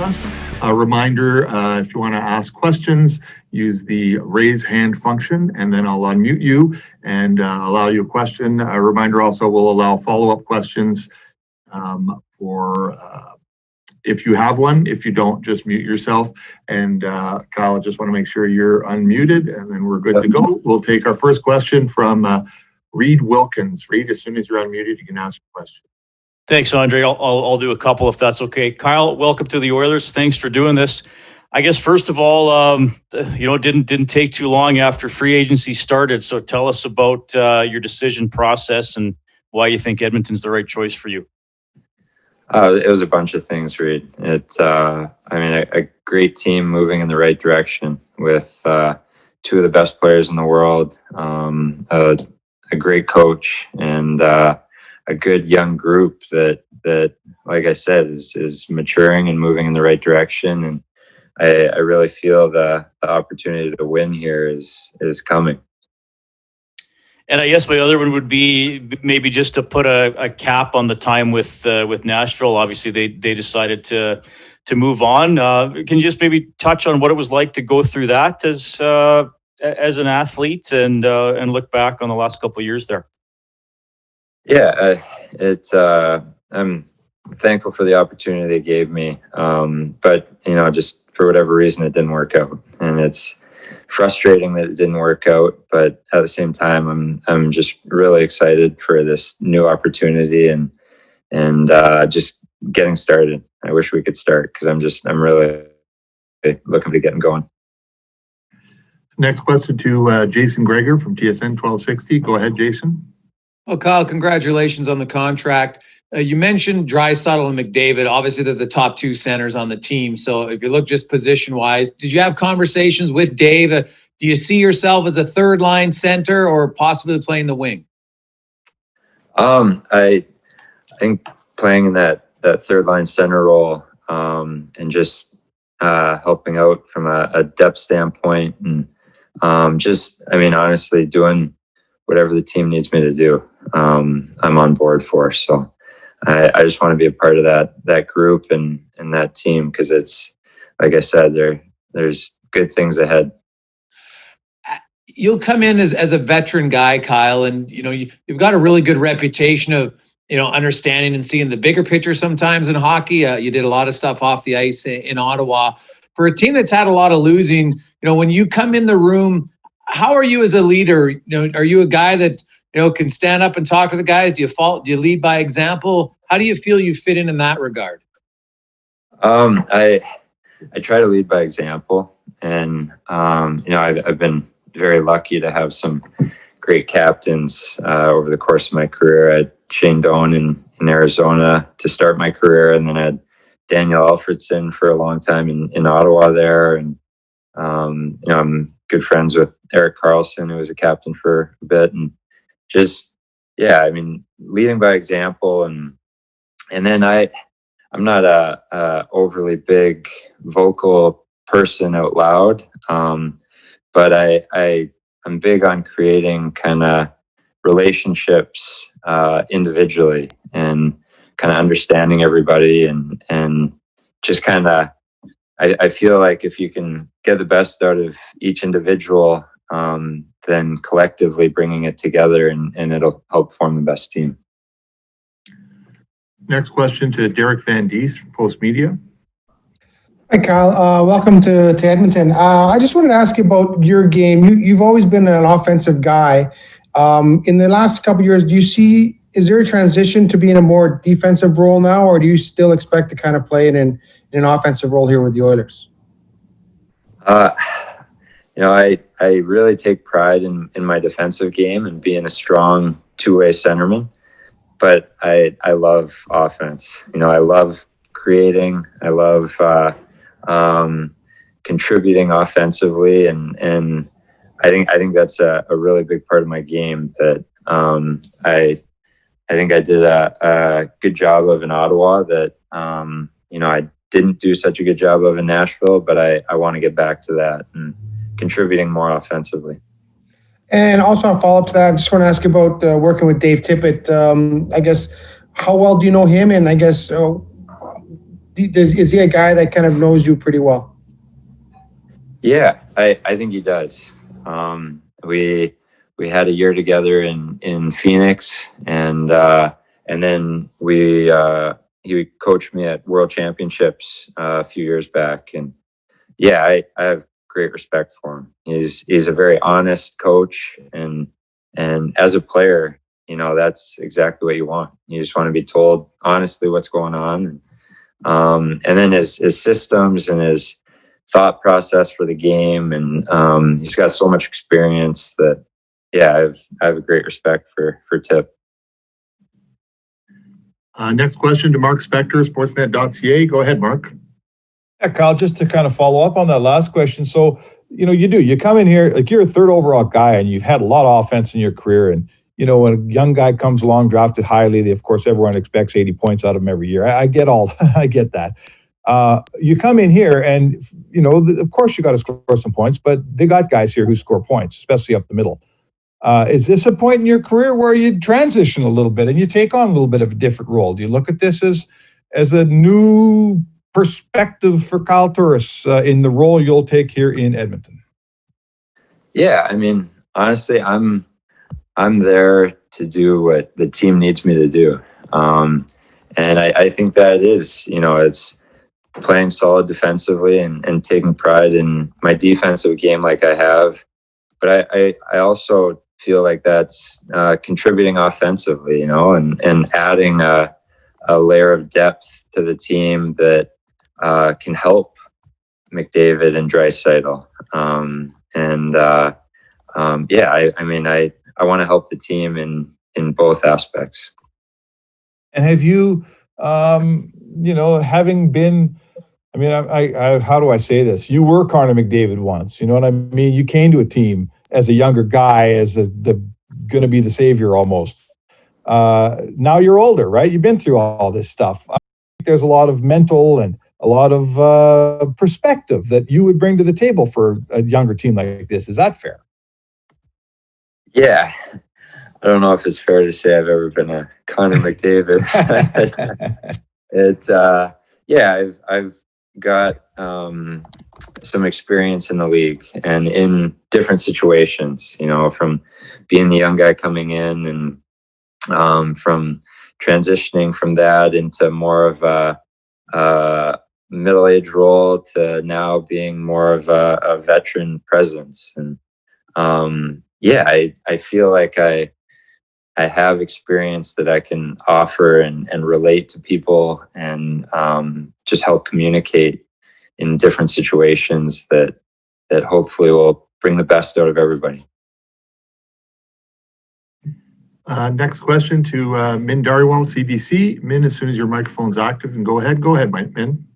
us. A reminder, if you want to ask questions, use the raise hand function, and then I'll unmute you and allow you a question. A reminder also will allow follow-up questions for if you have one. If you don't, just mute yourself. And Kyle, I just want to make sure you're unmuted, and then we're good to go. We'll take our first question from Reed Wilkins. Reed, as soon as you're unmuted, you can ask your question. Thanks, Andre. I'll do a couple if that's okay. Kyle, welcome to the Oilers. Thanks for doing this. I guess first of all, didn't take too long after free agency started. So tell us about your decision process and why you think Edmonton's the right choice for you. It was a bunch of things, Reed. A great team moving in the right direction with two of the best players in the world, a great coach, and a good young group that, like I said, is maturing and moving in the right direction. And I really feel the opportunity to win here is coming. And I guess my other one would be maybe just to put a cap on the time with Nashville. Obviously, they decided to move on. Can you just maybe touch on what it was like to go through that as an athlete and look back on the last couple of years there? Yeah, I'm thankful for the opportunity they gave me, but just for whatever reason, it didn't work out, and it's frustrating that it didn't work out. But at the same time, I'm just really excited for this new opportunity and just getting started. I wish we could start because I'm really looking to getting going. Next question to Jason Greger from TSN 1260. Go ahead, Jason. Well, Kyle, congratulations on the contract. You mentioned Draisaitl and McDavid. Obviously, they're the top two centers on the team. So if you look just position-wise, did you have conversations with Dave? Do you see yourself as a third-line center or possibly playing the wing? I think playing in that third-line center role and just helping out from a depth standpoint and honestly doing whatever the team needs me to do, I'm on board for. So I just want to be a part of that group and that team because it's, like I said, there's good things ahead. You'll come in as a veteran guy, Kyle, and you've got a really good reputation of understanding and seeing the bigger picture sometimes in hockey. You did a lot of stuff off the ice in Ottawa. For a team that's had a lot of losing, when you come in the room, how are you as a leader? Are you a guy that can stand up and talk to the guys? Do you lead by example? How do you feel you fit in that regard? I try to lead by example, and I've been very lucky to have some great captains over the course of my career. I had Shane Doan in Arizona to start my career, and then I had Daniel Alfredson for a long time in Ottawa there, and I'm good friends with Erik Karlsson, who was a captain for a bit, and just leading by example, and then I'm not a overly big vocal person out loud, but I'm big on creating kind of relationships individually and kind of understanding everybody and just kind of I feel like if you can get the best out of each individual, then collectively bringing it together and it'll help form the best team. Next question to Derek Van Diest from Post Media. Hi, Kyle. Welcome to Edmonton. I just wanted to ask you about your game. You've always been an offensive guy. In the last couple of years, is there a transition to being a more defensive role now, or do you still expect to kind of play in an offensive role here with the Oilers? I really take pride in my defensive game and being a strong two-way centerman, but I love offense. I love creating. I love contributing offensively, and I think that's a really big part of my game that I think I did a good job of in Ottawa that I didn't do such a good job of in Nashville, but I want to get back to that and contributing more offensively. And also a follow-up to that, I just want to ask you about working with Dave Tippett. I guess, how well do you know him? And I guess, Is he a guy that kind of knows you pretty well? Yeah, I think he does. We had a year together in Phoenix, and then he coached me at World Championships a few years back, and yeah, I have great respect for him. He's a very honest coach, and as a player, that's exactly what you want. You just want to be told honestly what's going on, and then his systems and his thought process for the game, and he's got so much experience that yeah, I have a great respect for Tip. Next question to Mark Spector, sportsnet.ca. Go ahead, Mark. Yeah, Kyle, just to kind of follow up on that last question. So, you come in here, like you're a third overall guy and you've had a lot of offense in your career. And, when a young guy comes along, drafted highly, of course, everyone expects 80 points out of him every year. I get I get that. You come in here and, of course you got to score some points, but they got guys here who score points, especially up the middle. Is this a point in your career where you transition a little bit and you take on a little bit of a different role? Do you look at this as a new perspective for Kyle Turris in the role you'll take here in Edmonton? Yeah, I mean, honestly, I'm there to do what the team needs me to do, and I think that is, it's playing solid defensively and taking pride in my defensive game like I have, but I also feel like that's contributing offensively, and adding a layer of depth to the team that can help McDavid and Draisaitl. I want to help the team in both aspects. And have you, having been, how do I say this? You were Connor McDavid once, you know what I mean? You came to a team as a younger guy, as going to be the savior almost. Now you're older, right? You've been through all this stuff. I think there's a lot of mental and a lot of perspective that you would bring to the table for a younger team like this. Is that fair? Yeah. I don't know if it's fair to say I've ever been a Connor McDavid. I've got some experience in the league and in different situations, from being the young guy coming in and from transitioning from that into more of a middle-aged role to now being more of a veteran presence. And I feel like I have experience that I can offer and relate to people and just help communicate in different situations that hopefully will bring the best out of everybody. Next question to Min Dhariwal, CBC. Min, as soon as your microphone's active, and go ahead, Min.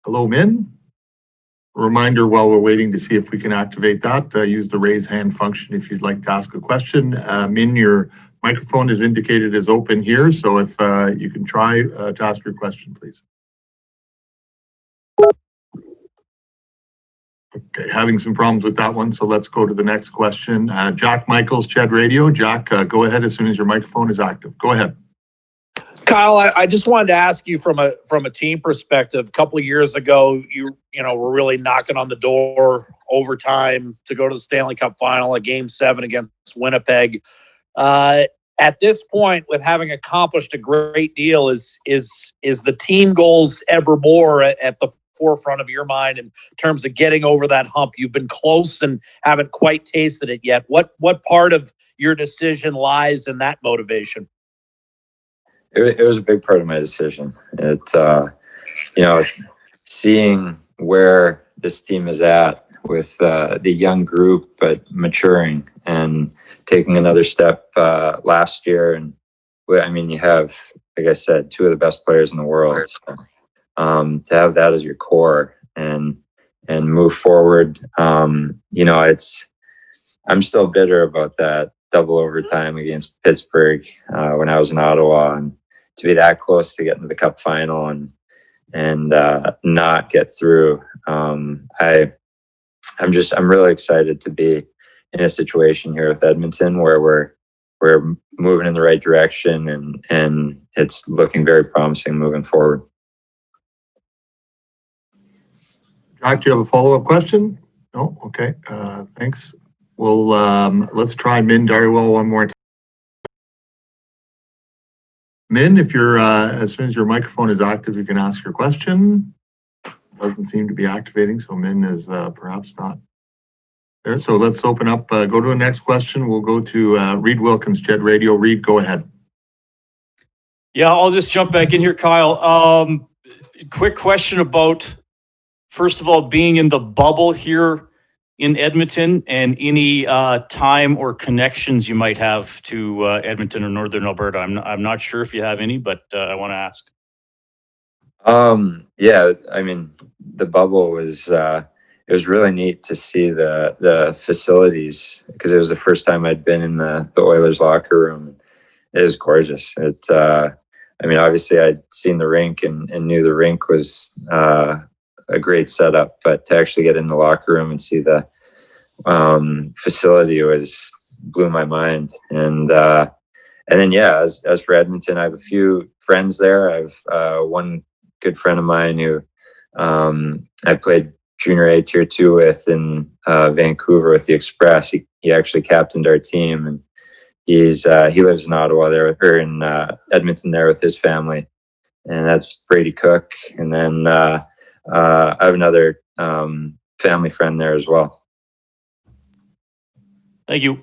Hello, Min. A reminder while we're waiting to see if we can activate that, use the raise hand function if you'd like to ask a question. Min, your microphone is indicated as open here, so if you can try to ask your question, please. Okay, having some problems with that one, so let's go to the next question. Jack Michaels, Ched Radio. Jack, go ahead as soon as your microphone is active. Go ahead. Kyle, I just wanted to ask you from a team perspective. A couple of years ago, you were really knocking on the door overtime to go to the Stanley Cup Final, a Game 7 against Winnipeg. At this point, with having accomplished a great deal, is the team goals ever more at the forefront of your mind in terms of getting over that hump? You've been close and haven't quite tasted it yet. What part of your decision lies in that motivation? It was a big part of my decision. Seeing where this team is at with the young group, but maturing and taking another step last year. And you have, like I said, two of the best players in the world. So, to have that as your core and move forward, I'm still bitter about that double overtime against Pittsburgh when I was in Ottawa, and to be that close to getting to the Cup Final and not get through. I'm really excited to be in a situation here with Edmonton where we're moving in the right direction, and it's looking very promising moving forward. Jack, do you have a follow-up question? No? Okay, thanks. Well, let's try Min Dhariwal one more time. Min, if you're, as soon as your microphone is active, you can ask your question. Doesn't seem to be activating, so Min is perhaps not there. So let's open up, go to the next question. We'll go to Reed Wilkins, Jed Radio. Reed, go ahead. Yeah, I'll just jump back in here, Kyle. Quick question about, first of all, being in the bubble here in Edmonton and any time or connections you might have to Edmonton or Northern Alberta. I'm not sure if you have any, but I want to ask. Yeah, I mean, the bubble was it was really neat to see the facilities, because it was the first time I'd been in the Oilers locker room. It was gorgeous. I mean, obviously I'd seen the rink and knew the rink was a great setup, but to actually get in the locker room and see the facility blew my mind. And then, yeah, as for Edmonton, I have a few friends there. I have one good friend of mine who I played Junior A Tier 2 with in Vancouver with the Express. He actually captained our team, and he lives in Ottawa there, or in Edmonton there with his family, and that's Brady Cook. And then I have another family friend there as well. Thank you.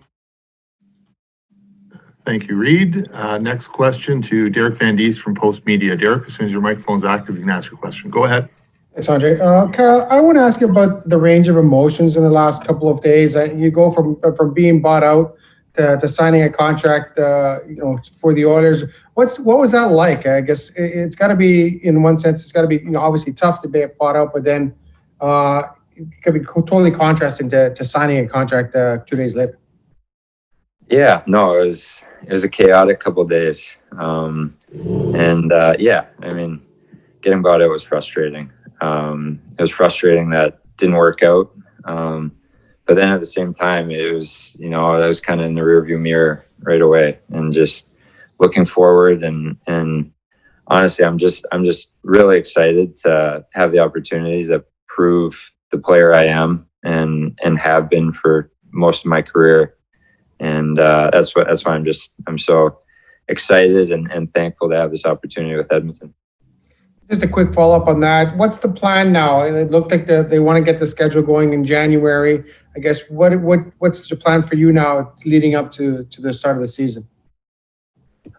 Thank you, Reed. Next question to Derek Van Diest from Post Media. Derek, as soon as your microphone's active, you can ask your question. Go ahead. Thanks, Andre. Kyle, I want to ask you about the range of emotions in the last couple of days. You go from being bought out to signing a contract, for the Oilers. What was that like? I guess it's got to be, in one sense, it's got to be, obviously tough to be bought out, but then it could be totally contrasting to signing a contract 2 days later. Yeah, no, it was a chaotic couple of days, and yeah, I mean, getting bought out was frustrating. It was frustrating that didn't work out. But then at the same time, it was, I was kind of in the rearview mirror right away and just looking forward. And honestly, I'm just really excited to have the opportunity to prove the player I am and have been for most of my career. And that's why I'm so excited and thankful to have this opportunity with Edmonton. Just a quick follow-up on that. What's the plan now? It looked like they want to get the schedule going in January. I guess what's the plan for you now leading up to the start of the season?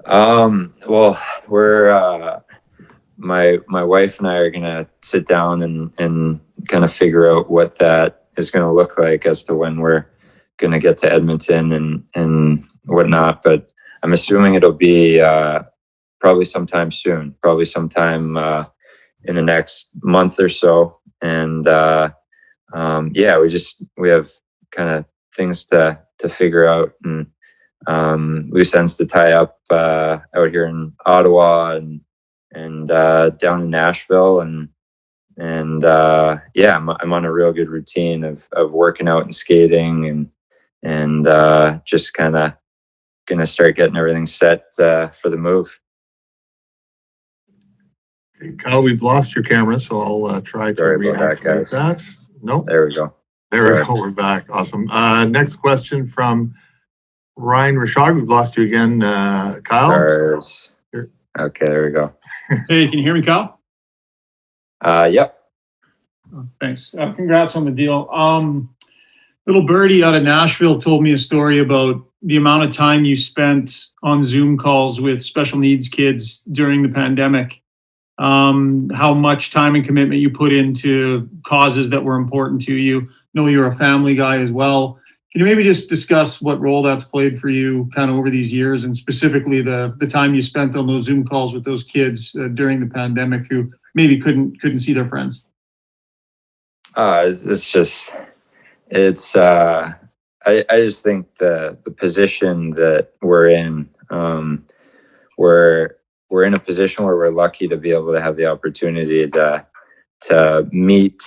Well, we're my wife and I are gonna sit down and kind of figure out what that is gonna look like as to when we're gonna get to Edmonton and whatnot. But I'm assuming it'll be probably sometime soon, probably sometime in the next month or so. And yeah, we have kind of things to figure out and loose ends to tie up out here in Ottawa and down in Nashville. And yeah, I'm on a real good routine of working out and skating and just kind of gonna start getting everything set for the move. Okay, Kyle, we've lost your camera, so I'll try to reactivate that. Nope. There we go. There we go. We're back. Awesome. Next question from Ryan Richard. We've lost you again, Kyle. Turris. Okay, there we go. Hey, can you hear me, Kyle? Yep. Oh, thanks. Congrats on the deal. Little birdie out of Nashville told me a story about the amount of time you spent on Zoom calls with special needs kids during the pandemic. How much time and commitment you put into causes that were important to you. I know you're a family guy as well. Can you maybe just discuss what role that's played for you kind of over these years, and specifically the time you spent on those Zoom calls with those kids during the pandemic who maybe couldn't see their friends? I just think the position that we're in, we're in a position where we're lucky to be able to have the opportunity to meet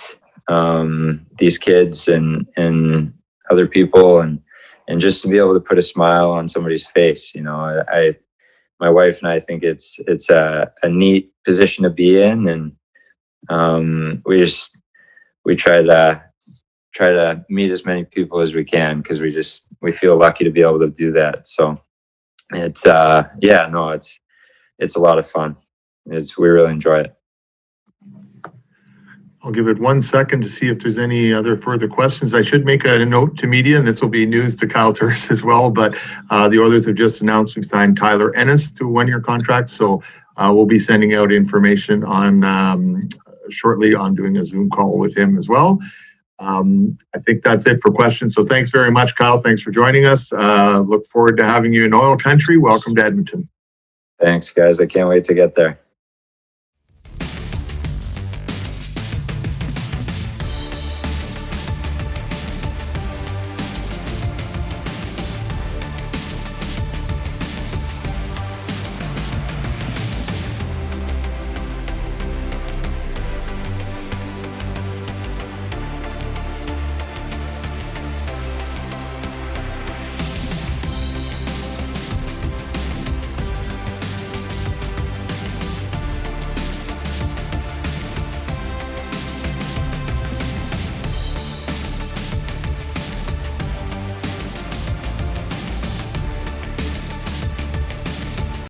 these kids and other people and just to be able to put a smile on somebody's face. My wife and I think it's a neat position to be in, and we try to meet as many people as we can, because we feel lucky to be able to do that. So it's it's a lot of fun. We really enjoy it. I'll give it 1 second to see if there's any other further questions. I should make a note to media, and this will be news to Kyle Turris as well, but the Oilers have just announced we've signed Tyler Ennis to a 1-year contract, so we'll be sending out information on shortly on doing a Zoom call with him as well. I think that's it for questions, so thanks very much, Kyle. Thanks for joining us. Look forward to having you in oil country. Welcome to Edmonton. Thanks, guys. I can't wait to get there.